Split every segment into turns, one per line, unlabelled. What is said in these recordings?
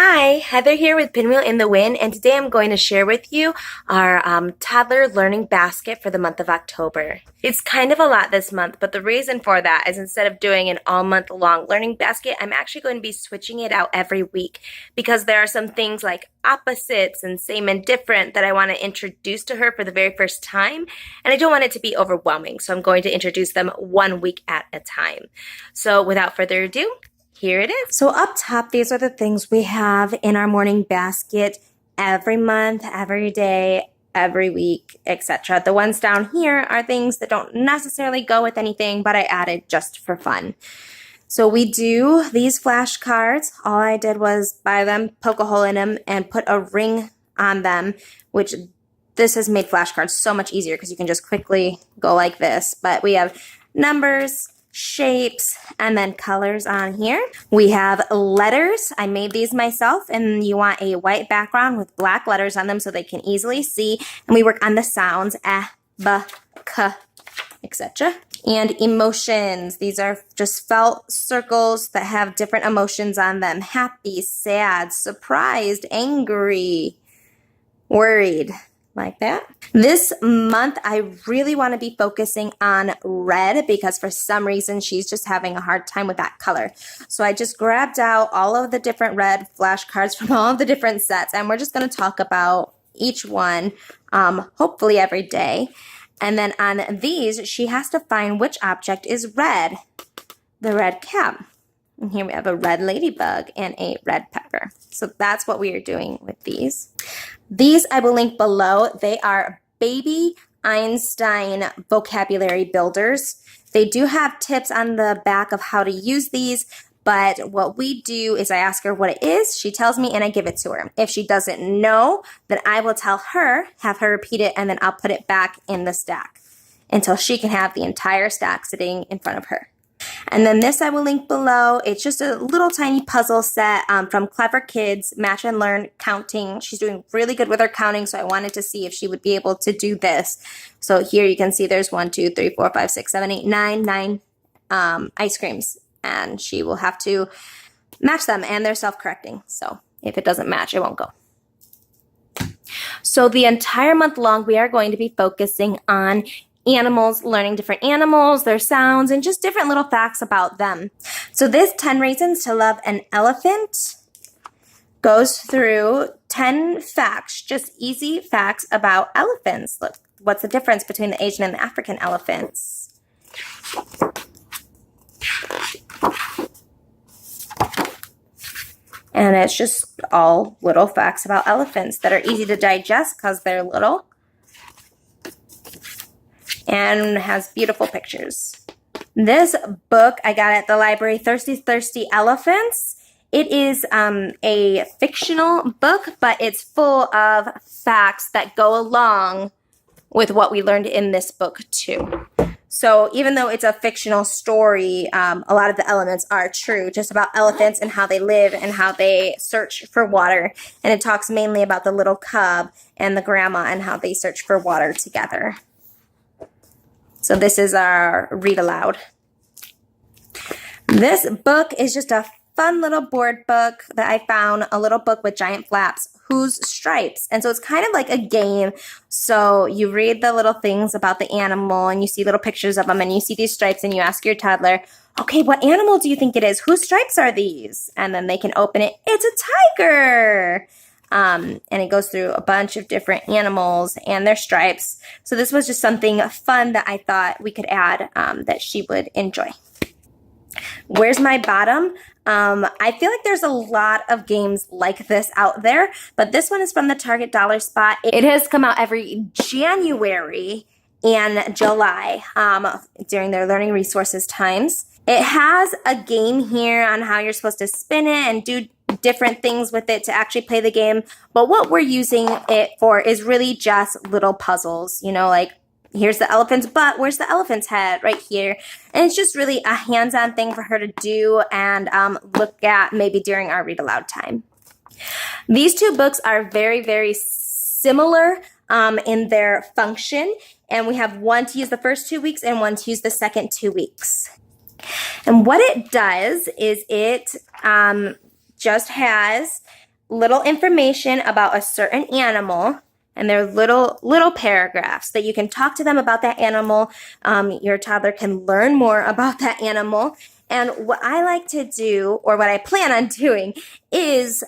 Hi, Heather here with Pinwheel in the Wind, and today I'm going to share with you our toddler learning basket for the month of October. It's kind of a lot this month, but the reason for that is instead of doing an all month long learning basket, I'm actually going to be switching it out every week because there are some things like opposites and same and different that I want to introduce to her for the very first time, and I don't want it to be overwhelming, so I'm going to introduce them 1 week at a time. So without further ado, here it is. So up top, these are the things we have in our morning basket every month, every day, every week, etc. The ones down here are things that don't necessarily go with anything, but I added just for fun. So we do these flashcards. All I did was buy them, poke a hole in them, and put a ring on them, which this has made flashcards so much easier because you can just quickly go like this. But we have numbers, shapes, and then colors on here. We have letters. I made these myself, and you want a white background with black letters on them so they can easily see. And we work on the sounds, b, k, etc. And emotions. These are just felt circles that have different emotions on them. Happy, sad, surprised, angry, worried. Like that. This month, I really want to be focusing on red because for some reason, she's just having a hard time with that color. So I just grabbed out all of the different red flashcards from all of the different sets, and we're just going to talk about each one, hopefully every day. And then on these, she has to find which object is red. The red cap. And here we have a red ladybug and a red pepper. So that's what we are doing with these. These I will link below. They are baby Einstein vocabulary builders. They do have tips on the back of how to use these, but what we do is I ask her what it is, she tells me, and I give it to her. If she doesn't know, then I will tell her, have her repeat it, and then I'll put it back in the stack until she can have the entire stack sitting in front of her. And then this I will link below. It's just a little tiny puzzle set from Clever Kids, Match and Learn Counting. She's doing really good with her counting, so I wanted to see if she would be able to do this. So here you can see there's 1, 2, 3, 4, 5, 6, 7, 8, 9 ice creams. And she will have to match them, and they're self-correcting. So if it doesn't match, it won't go. So the entire month long, we are going to be focusing on animals, learning different animals, their sounds, and just different little facts about them. So this 10 Reasons to Love an Elephant goes through 10 facts, just easy facts about elephants. Look, what's the difference between the Asian and the African elephants? And it's just all little facts about elephants that are easy to digest because they're little. And has beautiful pictures. This book I got at the library, Thirsty Thirsty Elephants. It is a fictional book, but it's full of facts that go along with what we learned in this book too. So even though it's a fictional story, a lot of the elements are true, just about elephants and how they live and how they search for water. And it talks mainly about the little cub and the grandma and how they search for water together. So this is our read aloud. This book is just a fun little board book that I found, a little book with giant flaps, Whose Stripes? And so it's kind of like a game. So you read the little things about the animal and you see little pictures of them and you see these stripes and you ask your toddler, okay, what animal do you think it is? Whose stripes are these? And then they can open it. It's a tiger. And it goes through a bunch of different animals and their stripes. So this was just something fun that I thought we could add that she would enjoy. Where's My Bottom? I feel like there's a lot of games like this out there, but this one is from the Target Dollar Spot. It has come out every January and July during their learning resources times. It has a game here on how you're supposed to spin it and do different things with it to actually play the game. But what we're using it for is really just little puzzles, you know, like here's the elephant's butt, where's the elephant's head? Right here. And it's just really a hands-on thing for her to do and look at maybe during our read aloud time. These two books are very, very similar in their function. And we have one to use the first 2 weeks and one to use the second 2 weeks. And what it does is it just has little information about a certain animal, and they're little paragraphs that you can talk to them about that animal. Your toddler can learn more about that animal. And what I like to do, or what I plan on doing, is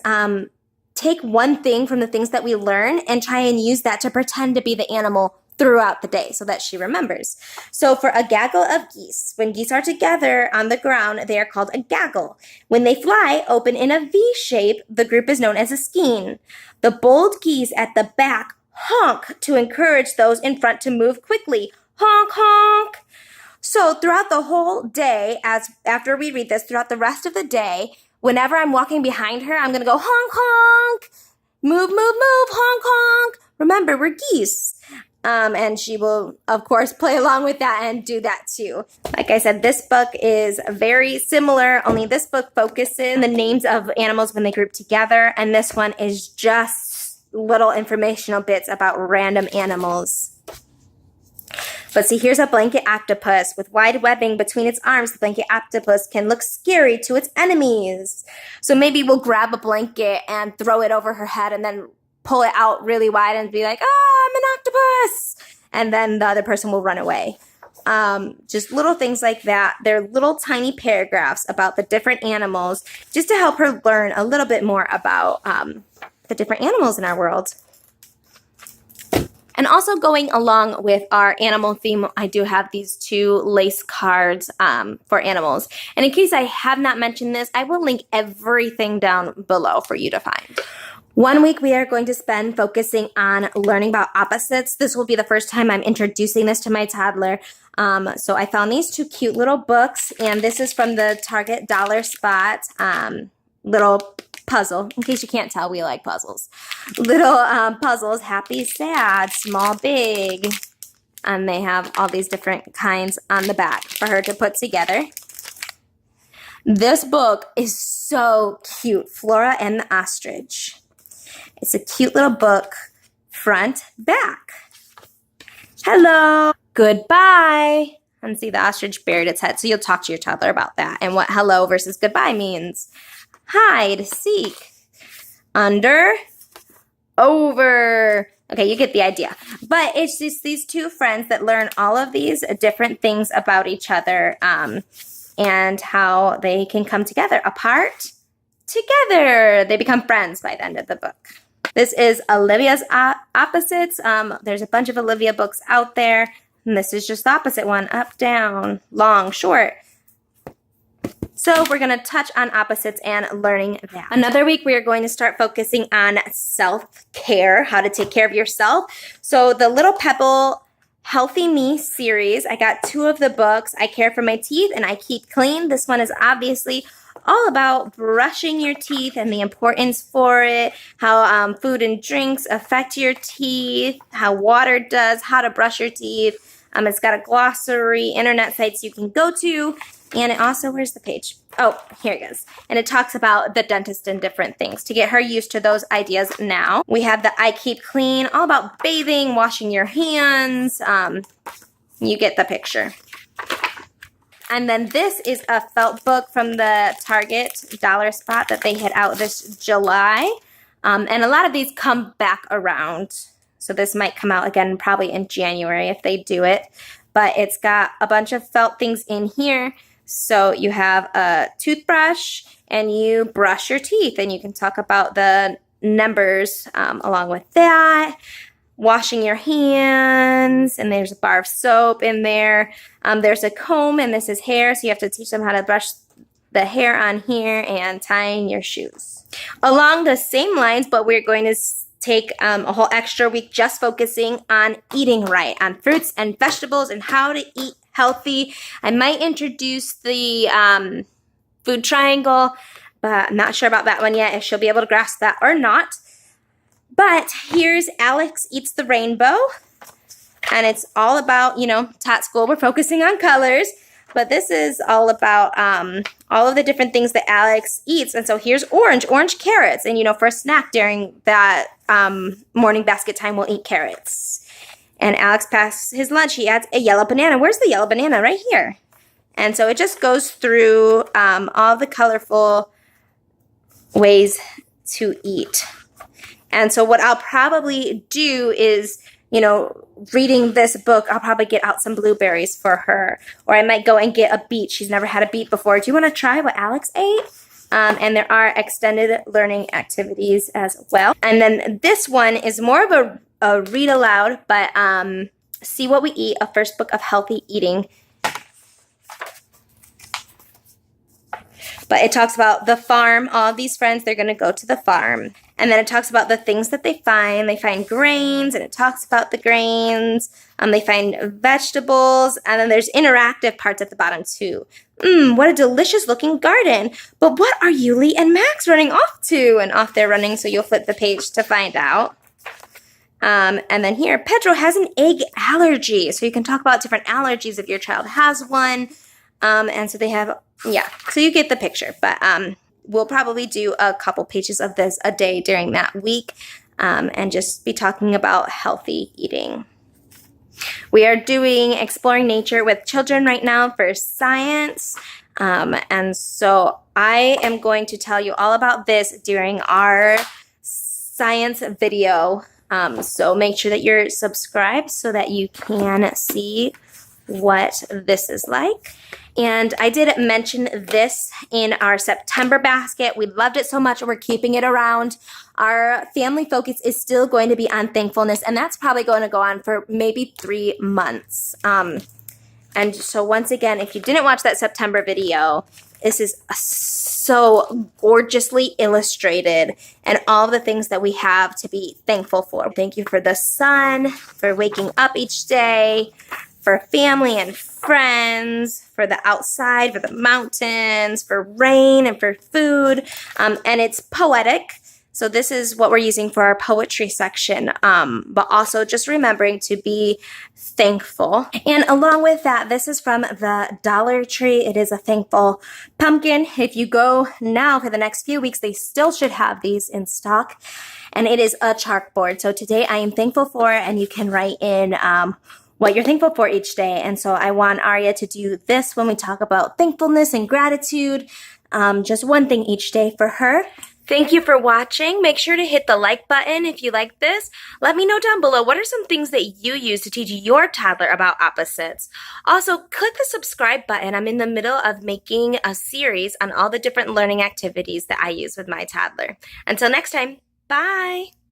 take one thing from the things that we learn and try and use that to pretend to be the animal throughout the day so that she remembers. So for a gaggle of geese, when geese are together on the ground, they are called a gaggle. When they fly open in a V shape, the group is known as a skein. The bold geese at the back honk to encourage those in front to move quickly. Honk, honk. So throughout the whole day, after we read this, throughout the rest of the day, whenever I'm walking behind her, I'm going to go honk, honk, move, move, move, honk, honk. Remember, we're geese. And she will, of course, play along with that and do that too. Like I said, this book is very similar, only this book focuses on the names of animals when they group together, and this one is just little informational bits about random animals. But see, here's a blanket octopus with wide webbing between its arms. The blanket octopus can look scary to its enemies. So maybe we'll grab a blanket and throw it over her head and then pull it out really wide and be like, I'm an octopus. And then the other person will run away. Just little things like that. They're little tiny paragraphs about the different animals just to help her learn a little bit more about the different animals in our world. And also going along with our animal theme, I do have these 2 lace cards for animals. And in case I have not mentioned this, I will link everything down below for you to find. One week we are going to spend focusing on learning about opposites. This will be the first time I'm introducing this to my toddler. So I found these 2 cute little books, and this is from the Target dollar spot little puzzle. In case you can't tell, we like puzzles. Little puzzles, happy, sad, small, big. And they have all these different kinds on the back for her to put together. This book is so cute, Flora and the Ostrich. It's a cute little book, front, back. Hello, goodbye. And see, the ostrich buried its head. So you'll talk to your toddler about that and what hello versus goodbye means. Hide, seek, under, over. Okay, you get the idea. But it's just these 2 friends that learn all of these different things about each other and how they can come together, apart, together. They become friends by the end of the book. This is Olivia's Opposites. There's a bunch of Olivia books out there. And this is just the opposite one, up, down, long, short. So we're going to touch on opposites and learning that. Another week, we are going to start focusing on self-care, how to take care of yourself. So the Little Pebble Healthy Me series, I got 2 of the books. I Care for My Teeth and I Keep Clean. This one is obviously all about brushing your teeth and the importance for it, how food and drinks affect your teeth, how water does, how to brush your teeth. It's got a glossary, internet sites you can go to, and it also, where's the page? Oh, here it goes. And it talks about the dentist and different things to get her used to those ideas now. We have the I Keep Clean, all about bathing, washing your hands. You get the picture. And then this is a felt book from the Target dollar spot that they had out this July. And a lot of these come back around. So this might come out again probably in January if they do it. But it's got a bunch of felt things in here. So you have a toothbrush and you brush your teeth. And you can talk about the numbers along with that. Washing your hands, and there's a bar of soap in there. There's a comb, and this is hair, so you have to teach them how to brush the hair on here and tying your shoes. Along the same lines, but we're going to take a whole extra week just focusing on eating right, on fruits and vegetables and how to eat healthy. I might introduce the food triangle, but I'm not sure about that one yet, if she'll be able to grasp that or not. But here's Alex Eats the Rainbow, and it's all about, Tot School, we're focusing on colors, but this is all about all of the different things that Alex eats. And so here's orange carrots, and for a snack during that morning basket time, we'll eat carrots. And Alex passes his lunch, he adds a yellow banana. Where's the yellow banana? Right here. And so it just goes through all the colorful ways to eat. And so what I'll probably do is, reading this book, I'll probably get out some blueberries for her. Or I might go and get a beet. She's never had a beet before. Do you want to try what Alex ate? And there are extended learning activities as well. And then this one is more of a read aloud, but See What We Eat, a first book of healthy eating. But it talks about the farm. All of these friends, they're going to go to the farm. And then it talks about the things that they find. They find grains, and it talks about the grains. They find vegetables, and then there's interactive parts at the bottom too. What a delicious looking garden. But what are Yuli and Max running off to? And off they're running, so you'll flip the page to find out. And then here, Pedro has an egg allergy. So you can talk about different allergies if your child has one. And so they have, so you get the picture. But we'll probably do a couple pages of this a day during that week and just be talking about healthy eating. We are doing Exploring Nature with Children right now for science. And so I am going to tell you all about this during our science video. So make sure that you're subscribed so that you can see what this is like. And I did mention this in our September basket. We loved it so much, we're keeping it around. Our family focus is still going to be on thankfulness, and that's probably going to go on for maybe 3 months. And so once again, if you didn't watch that September video, this is so gorgeously illustrated and all the things that we have to be thankful for. Thank you for the sun, for waking up each day, for family and friends, for the outside, for the mountains, for rain, and for food. And it's poetic. So this is what we're using for our poetry section, but also just remembering to be thankful. And along with that, this is from the Dollar Tree. It is a thankful pumpkin. If you go now for the next few weeks, they still should have these in stock. And it is a chalkboard. So today I am thankful for, and you can write in what you're thankful for each day. And so I want Arya to do this when we talk about thankfulness and gratitude, just one thing each day for her. Thank you for watching. Make sure to hit the like button if you like this. Let me know down below, what are some things that you use to teach your toddler about opposites? Also, click the subscribe button. I'm in the middle of making a series on all the different learning activities that I use with my toddler. Until next time, bye.